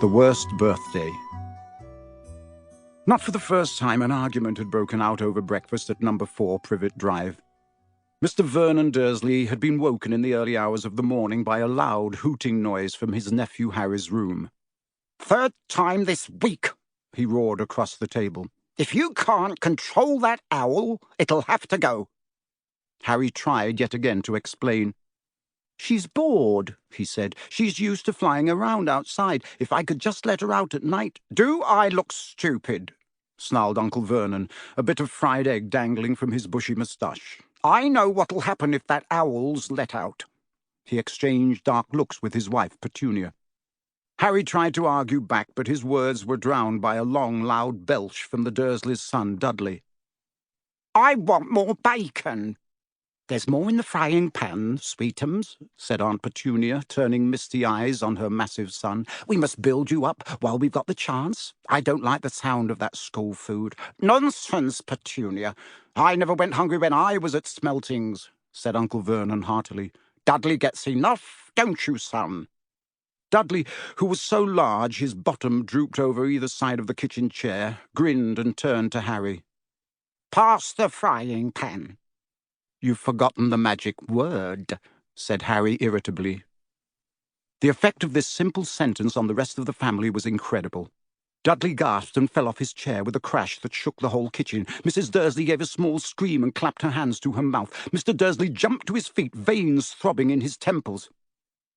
The worst birthday. Not for the first time, an argument had broken out over breakfast at number 4 Privet Drive. Mr. Vernon Dursley had been woken in the early hours of the morning by a loud hooting noise from his nephew Harry's room. "Third time this week," he roared across the table. "If you can't control that owl, it'll have to go." Harry tried yet again to explain. "She's bored," he said. "She's used to flying around outside. If I could just let her out at night—" "Do I look stupid?" snarled Uncle Vernon, a bit of fried egg dangling from his bushy moustache. "I know what'll happen if that owl's let out." He exchanged dark looks with his wife, Petunia. Harry tried to argue back, but his words were drowned by a long, loud belch from the Dursleys' son, Dudley. "I want more bacon." "There's more in the frying pan, sweetums," said Aunt Petunia, turning misty eyes on her massive son. "We must build you up while we've got the chance. I don't like the sound of that school food." "Nonsense, Petunia. I never went hungry when I was at Smeltings," said Uncle Vernon heartily. "Dudley gets enough, don't you, son?" Dudley, who was so large his bottom drooped over either side of the kitchen chair, grinned and turned to Harry. "Pass the frying pan." "You've forgotten the magic word," said Harry irritably. The effect of this simple sentence on the rest of the family was incredible. Dudley gasped and fell off his chair with a crash that shook the whole kitchen. Mrs. Dursley gave a small scream and clapped her hands to her mouth. Mr. Dursley jumped to his feet, veins throbbing in his temples.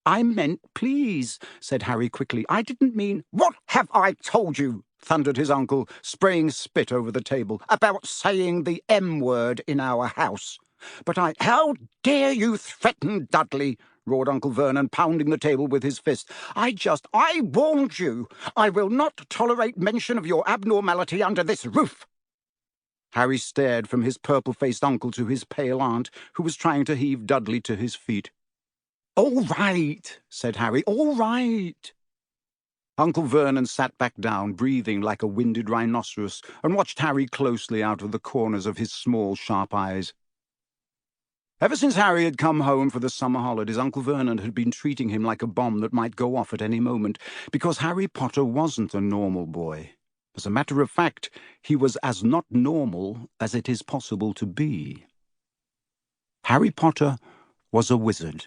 "I meant please," said Harry quickly. "I didn't mean—" "What have I told you?" thundered his uncle, spraying spit over the table, "about saying the M word in our house?" "But How dare you threaten Dudley?" roared Uncle Vernon, pounding the table with his fist. I warned you. I will not tolerate mention of your abnormality under this roof." Harry stared from his purple-faced uncle to his pale aunt, who was trying to heave Dudley to his feet. "All right," said Harry, "all right." Uncle Vernon sat back down, breathing like a winded rhinoceros, and watched Harry closely out of the corners of his small, sharp eyes. Ever since Harry had come home for the summer holidays, Uncle Vernon had been treating him like a bomb that might go off at any moment, because Harry Potter wasn't a normal boy. As a matter of fact, he was as not normal as it is possible to be. Harry Potter was a wizard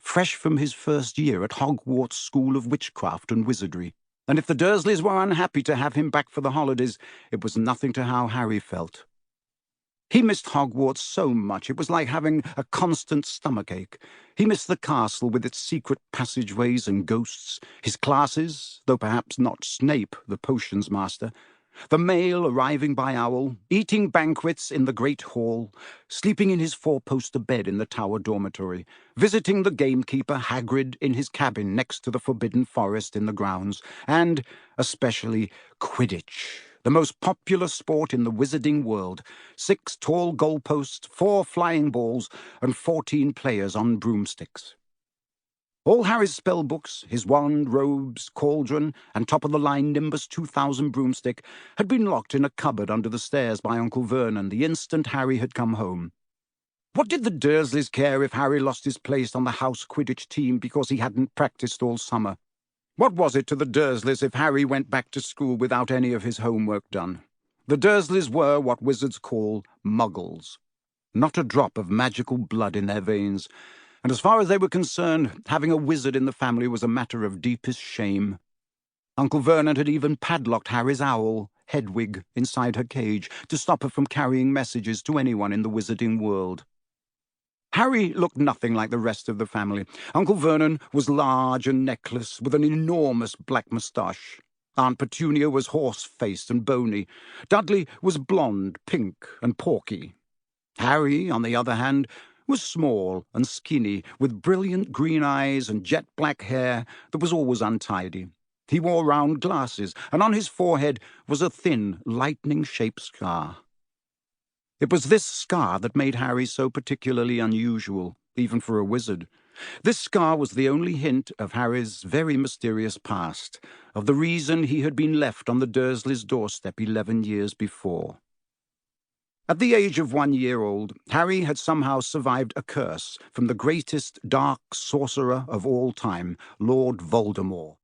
fresh from his first year at Hogwarts School of Witchcraft and Wizardry, and if the Dursleys were unhappy to have him back for the holidays, it was nothing to how Harry felt. He missed Hogwarts so much, it was like having a constant stomachache. He missed the castle with its secret passageways and ghosts, his classes, though perhaps not Snape, the potions master, the mail arriving by owl, eating banquets in the great hall, sleeping in his four-poster bed in the tower dormitory, visiting the gamekeeper Hagrid in his cabin next to the forbidden forest in the grounds, and, especially, Quidditch, the most popular sport in the wizarding world. 6 tall goalposts, 4 flying balls, and 14 players on broomsticks. All Harry's spell books, his wand, robes, cauldron, and top-of-the-line Nimbus 2000 broomstick had been locked in a cupboard under the stairs by Uncle Vernon the instant Harry had come home. What did the Dursleys care if Harry lost his place on the house Quidditch team because he hadn't practiced all summer? What was it to the Dursleys if Harry went back to school without any of his homework done? The Dursleys were what wizards call muggles. Not a drop of magical blood in their veins, and as far as they were concerned, having a wizard in the family was a matter of deepest shame. Uncle Vernon had even padlocked Harry's owl, Hedwig, inside her cage to stop her from carrying messages to anyone in the wizarding world. Harry looked nothing like the rest of the family. Uncle Vernon was large and neckless, with an enormous black moustache. Aunt Petunia was horse-faced and bony. Dudley was blonde, pink, and porky. Harry, on the other hand, was small and skinny, with brilliant green eyes and jet-black hair that was always untidy. He wore round glasses, and on his forehead was a thin, lightning-shaped scar. It was this scar that made Harry so particularly unusual, even for a wizard. This scar was the only hint of Harry's very mysterious past, of the reason he had been left on the Dursleys' doorstep 11 years before. At the age of 1 year old, Harry had somehow survived a curse from the greatest dark sorcerer of all time, Lord Voldemort.